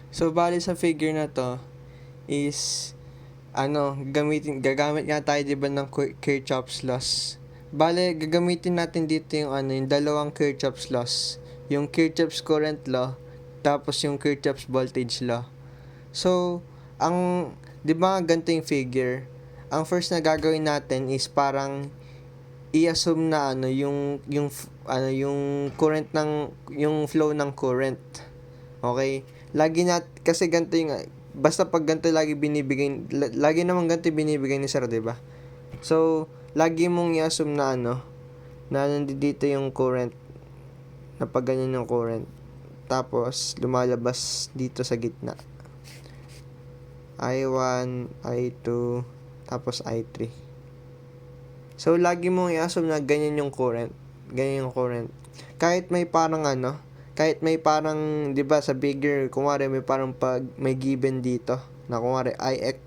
So, bali sa figure na to is, gagamit nga tayo, 'di ba, ng Kirchhoff's laws. Bale, gagamitin natin dito yung yung dalawang Kirchhoff's laws. Yung Kirchhoff's current law, tapos yung Kirchhoff's voltage law. So, 'di ba ganito yung figure? Ang first na gagawin natin is parang i-assume na yung current ng yung flow ng current. Okay? Kasi ganito yung basta pag ganito lagi naman ganito binibigay ni Sir, 'di ba? So, lagi mong i-assume na na nandito yung current, na pag ganyan yung current. Tapos lumalabas dito sa gitna. I1, I2, tapos I3. So, lagi mong i-assume na ganyan yung current. Ganyan yung current. Kahit may parang kahit may parang, 'di ba, sa figure, kumare may parang pag may given dito na kumare IX,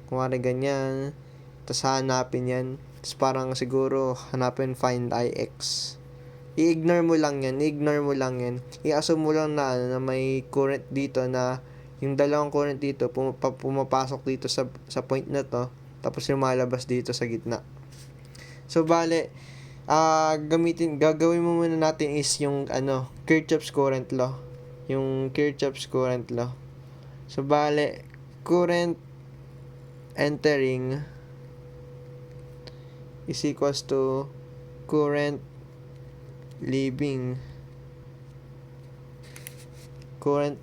kumare ganyan, tapos hanapin yan, tapos parang siguro hanapin find IX. I-ignore mo lang yan. I-assume mo lang na may current dito, na yung dalawang current dito pumapasok dito sa point na to, tapos lumalabas dito sa gitna. So, bale, gagawin mo muna natin is yung Kirchhoff's current law. Yung Kirchhoff's current law. So, bale, current entering is equals to current leaving.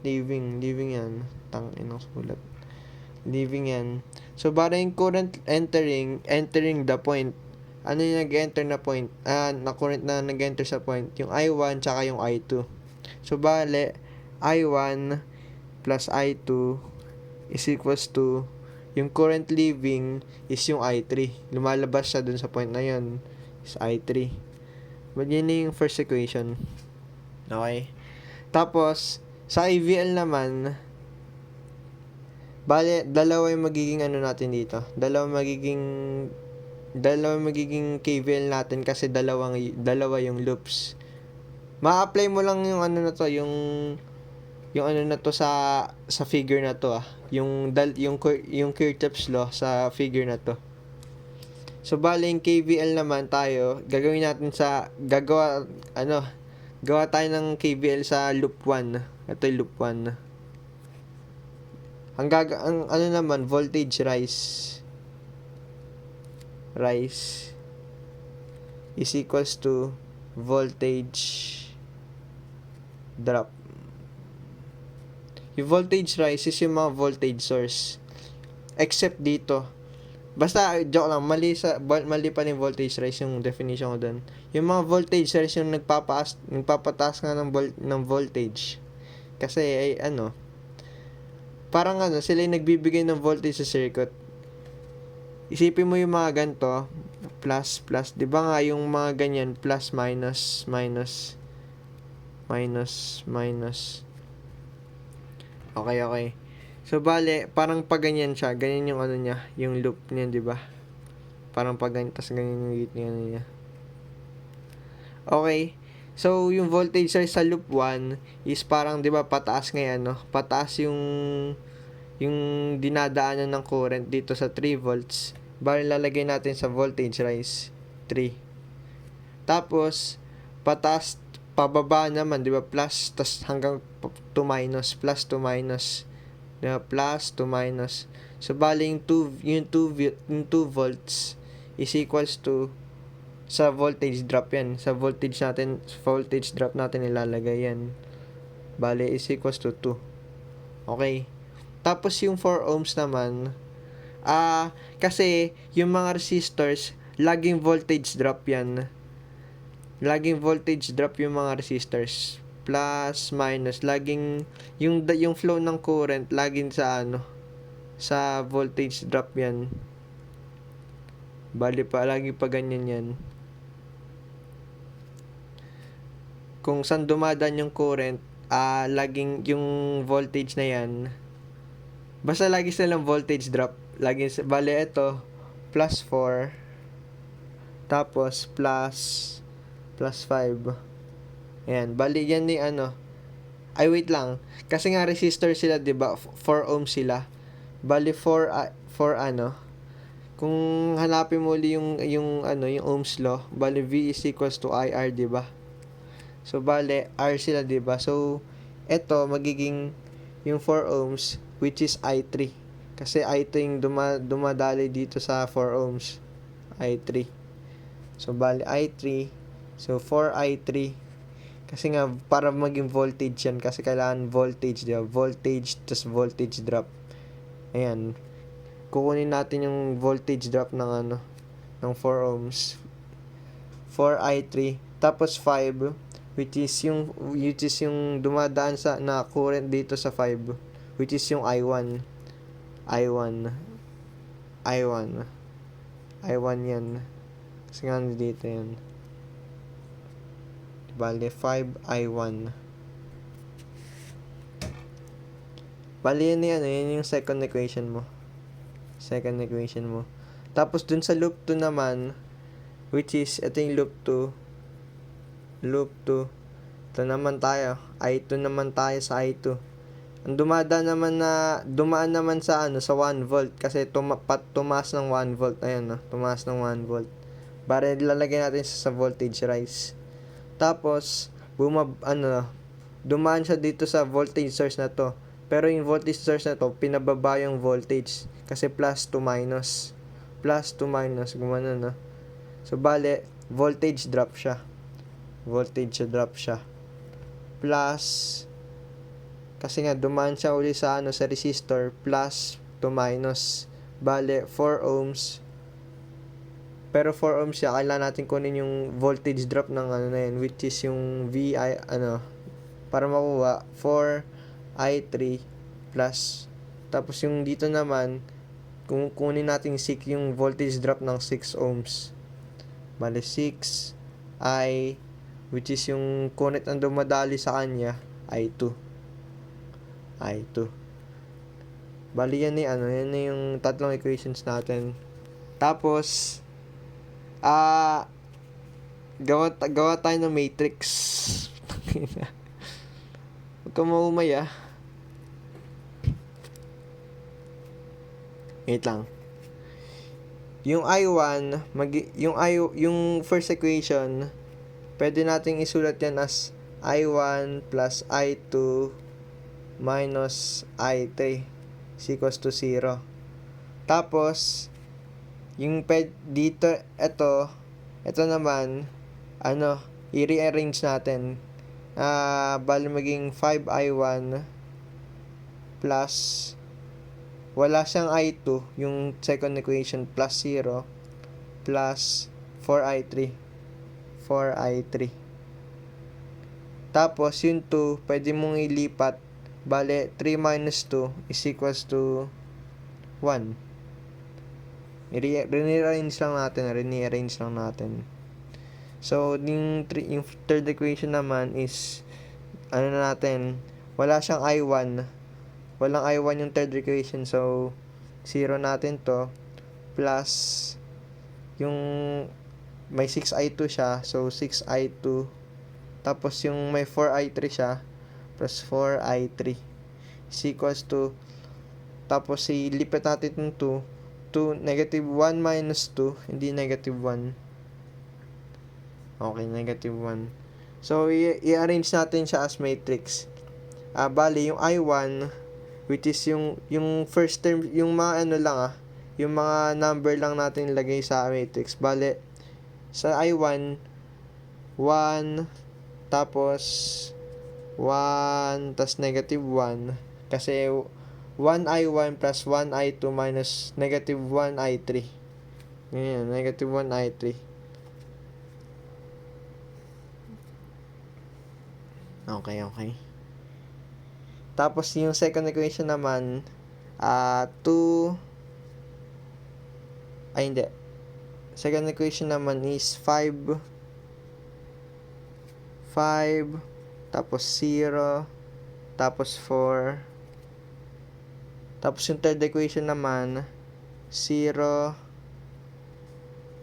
Leaving yan. Inang sulat. Leaving yan. So, bale yung current entering the point. Ano yung nag-enter na point? Na current na nag-enter sa point? Yung I1 tsaka yung I2. So, bale, I1 plus I2 is equals to, yung current leaving is yung I3. Lumalabas siya dun sa point na yun. Is I3. But yun yung first equation. Okay? Tapos, sa IVL naman, bale, dalawa yung magiging natin dito. Dalawa magiging KVL natin kasi dalawa yung loops. Ma-apply mo lang yung na to, yung na to sa figure na to, yung Kirchhoff's law sa figure na to. So, bale yung KVL naman tayo, gawa tayo ng KVL sa loop 1. Ito yung loop 1. Ang naman, voltage rise is equals to voltage drop. Yung voltage rise is yung mga voltage source. Except dito. Basta, joke lang, mali pa yung voltage rise yung definition ko dun. Yung mga voltage rise yung nagpapataas nga ng voltage. Kasi, parang sila yung nagbibigay ng voltage sa circuit. Isipin mo yung mga ganito, plus, di ba nga yung mga ganyan, plus, minus, minus, minus, minus. Okay. So, bale, parang pag ganyan siya, ganyan yung niya, yung loop niya, di ba? Parang pag ganyan, tas ganyan yung gitna niya. Okay. So, yung voltage sa loop 1 is parang, di ba, pataas ngayon, pataas yung dinadaanan ng current dito sa 3 volts. Bali, lalagay natin sa voltage rise 3. Tapos, pababa naman, di ba, plus, tas hanggang to minus, plus to minus. Di ba, plus to minus. So, bali, yung 2 volts is equals to, sa voltage drop yan. Sa voltage drop natin ilalagay yan. Bali, is equals to 2. Okay. Tapos, yung 4 ohms naman, kasi yung mga resistors, laging voltage drop yan. Laging voltage drop yung mga resistors. Plus, minus, laging yung flow ng current laging sa voltage drop yan. Bali pa, lagi pa ganyan yan. Kung saan dumadaan yung current, laging yung voltage na yan, basta lagi silang voltage drop. Bale, ito, plus 4, tapos plus 5. Ayan, bali yan ni Ay, wait lang. Kasi nga resistor sila, 'di ba? 4 ohms sila. Bali 4 ano, kung hanapin mo uli yung ano, yung Ohm's law, bali V is equals to IR, 'di ba? So bale R sila, 'di ba? So eto magiging yung 4 ohms which is I3. Kasi I3 yung dumadali dito sa 4 ohms. I3. So bali I3. So 4I3. Kasi nga para maging voltage yan kasi kailangan voltage, 'di ba? Voltage tas voltage drop. Ayan. Kukunin natin yung voltage drop ng ano, ng 4 ohms. 4I3 tapos 5 which is yung dumadaan sa na current dito sa 5 which is yung I1. I1 I1 I1 yan. Kasi nga dito yan. Bale 5I1. Bale yan yan. Yan yung second equation mo. Second equation mo. Tapos dun sa loop 2 naman, which is, ito yung loop 2. Loop 2. Ito naman tayo. I2 naman tayo sa I2. Ang dumaan naman sa ano, sa 1 volt. Kasi tumaas ng 1 volt. Ayan, no? Tumaas ng 1 volt. Para ilalagay natin sa voltage rise. Tapos, dumaan siya dito sa voltage source na to. Pero yung voltage source na to, pinababa yung voltage. Kasi plus to minus. Plus to minus. Gumana, no? So, bale, voltage drop siya. Voltage drop siya. Plus, kasi nga, dumaan siya uli sa, ano, sa resistor. Plus to minus. Bale, 4 ohms. Pero 4 ohms siya, kailangan natin kunin yung voltage drop ng ano na yun, which is yung VI, ano, para makuha, 4I3 plus. Tapos yung dito naman, kung kunin natin yung voltage drop ng 6 ohms. Bale, 6I, which is yung current ang dumadali sa kanya, I2. I2. Bali yan yan yung tatlong equations natin. Tapos, gawa tayo ng matrix. Huwag ka maumay, Wait lang. Yung I1, yung first equation, pwede nating isulat yan as I1 plus I2 minus I3 is equals to 0. Tapos, yung dito, ito naman, i-rearrange natin. Bali maging 5I1 plus, wala siyang I2, yung second equation, plus 0, plus 4I3. 4I3. Tapos, yung 2, pwede mong ilipat. Bale, 3 minus 2 is equals to 1. Rearrange lang natin. So, yung third equation naman is, wala siyang I1. Walang I1 yung third equation. So, 0 natin to. Plus, yung may 6I2 siya. So, 6I2. Tapos, yung may 4I3 siya. Plus 4I3. Is equals to, tapos, ilipat natin yung 2, negative 1 minus 2. Hindi negative 1. Okay, negative 1. So, i-arrange natin siya as matrix. Bali, yung I1, which is yung first term, yung mga yung mga number lang natin ilagay sa matrix. Bali, sa I1, 1, tapos 1, tas negative 1. Kasi 1I1 plus 1I2 minus negative 1I3. Ganyan, negative 1I3. Okay. Tapos, yung second equation naman, 2, hindi. Second equation naman is 5, tapos 0, tapos 4. Tapos, yung third equation naman, 0,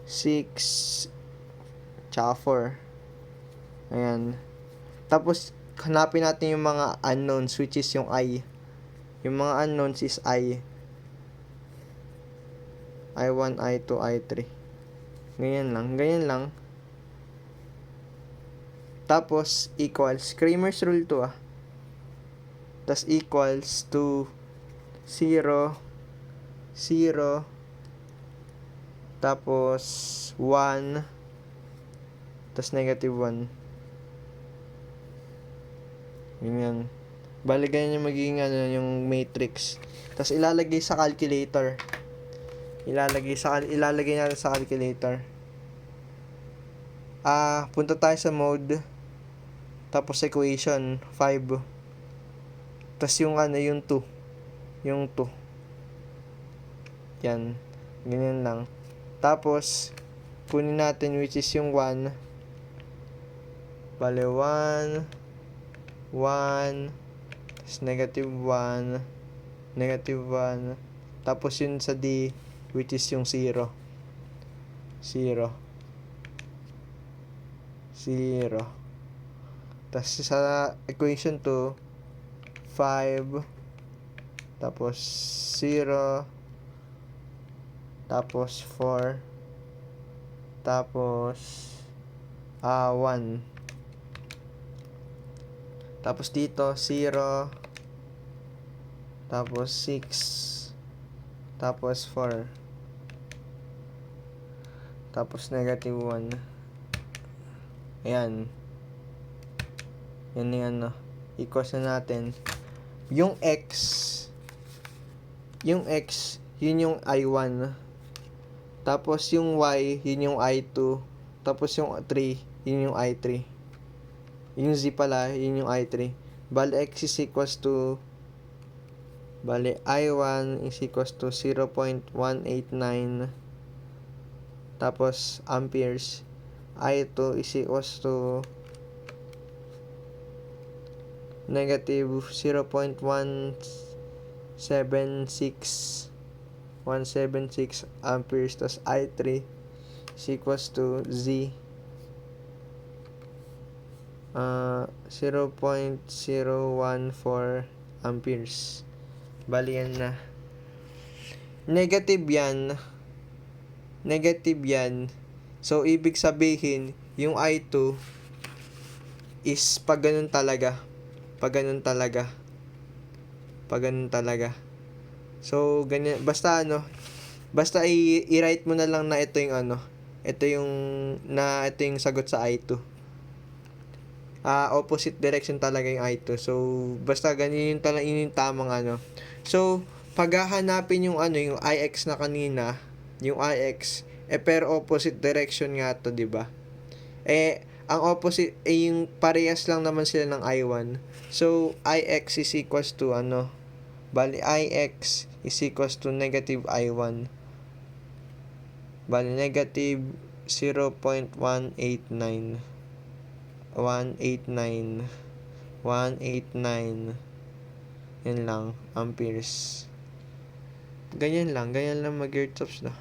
6, tsaka 4. Ayan. Tapos, hanapin natin yung mga unknowns, which is yung I. Yung mga unknowns is I1, I2, I3. Ganyan lang. Tapos, equals. Cramer's rule to Tapos, equals to 0, 0, tapos 1, tapos negative 1. Ganyan. Bali, ganyan yung magiging yung matrix. Tapos, ilalagay sa calculator. Ilalagay natin sa calculator. Punta tayo sa mode. Tapos, equation 5. Tapos, yung 2. Yung 2. Yan. Ganyan lang. Tapos, kunin natin which is yung 1. Bale, 1, 1, tapos negative 1, negative 1. Tapos yun sa D, which is yung 0. 0. 0. Tapos sa equation 2, 5, tapos 0, tapos 4, tapos 1. Tapos dito 0, tapos 6, tapos 4, tapos negative 1. Ayan. Yan yung equals na natin. Yung X, yun yung I1. Tapos yung Y, yun yung I2. Tapos yung 3, yun yung I3. Yung Z pala, yun yung I3. Bali, X is equals to, I1 is equals to 0.189. Tapos, amperes. I2 is equals to negative 176 amperes. Tapos, I3 is equals to Z 0.014 amperes. Bali yan na. Negative yan. So, ibig sabihin, yung I2 is pag ganun talaga. So, ganyan. Basta i-write mo na lang na ito yung ito yung sagot sa I2. Opposite direction talaga yung I2. So, basta ganyan yung tamang So, paghahanapin yung yung IX na kanina, yung IX, pero opposite direction nga to, di ba? Ang opposite, yung parehas lang naman sila ng I1. So, IX is equals to bali, IX is equals to negative I1. Bali, negative 0.189. 189. Yan lang, amperes. Ganyan lang mag-Earthsops na.